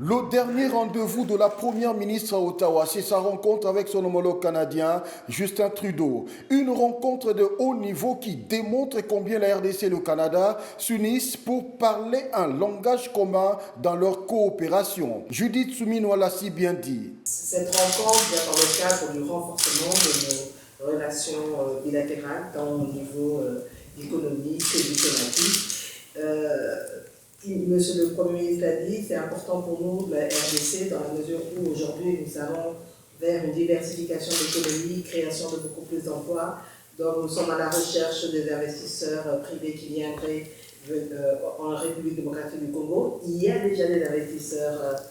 Le dernier rendez-vous de la première ministre à Ottawa, c'est sa rencontre avec son homologue canadien, Justin Trudeau. Une rencontre de haut niveau qui démontre combien la RDC et le Canada s'unissent pour parler un langage commun dans leur coopération. Judith Souminois l'a si bien dit. Cette rencontre vient dans le cadre du renforcement de nos relations bilatérales, tant au niveau économique que diplomatique. Monsieur le Premier ministre l'a dit, c'est important pour nous, la RDC, dans la mesure où aujourd'hui nous allons vers une diversification de l'économie, création de beaucoup plus d'emplois. Donc nous sommes à la recherche des investisseurs privés qui viendraient en République démocratique du Congo. Il y a déjà des investisseurs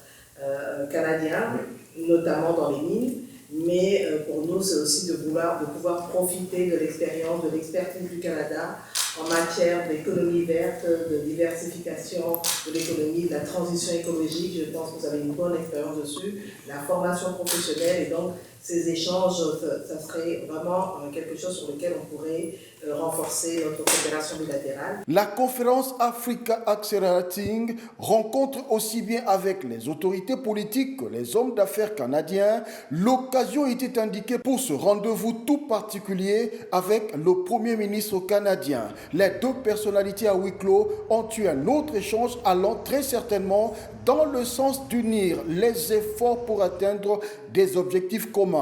canadiens, notamment dans les mines, mais pour nous c'est aussi de pouvoir profiter de l'expérience, de l'expertise du Canada en matière d'économie verte, de diversification de l'économie, de la transition écologique. Je pense que vous avez une bonne expérience dessus, la formation professionnelle, et donc ces échanges, ça serait vraiment quelque chose sur lequel on pourrait renforcer notre coopération bilatérale. La conférence Africa Accelerating rencontre aussi bien avec les autorités politiques que les hommes d'affaires canadiens. L'occasion était indiquée pour ce rendez-vous tout particulier avec le Premier ministre canadien. Les deux personnalités à huis clos ont eu un autre échange allant très certainement dans le sens d'unir les efforts pour atteindre des objectifs communs.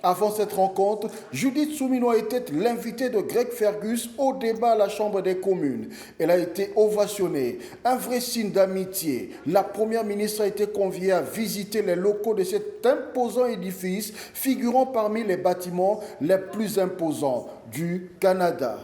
Avant cette rencontre, Judith Souminois était l'invitée de Greg Fergus au débat à la Chambre des communes. Elle a été ovationnée, un vrai signe d'amitié. La première ministre a été conviée à visiter les locaux de cet imposant édifice figurant parmi les bâtiments les plus imposants du Canada.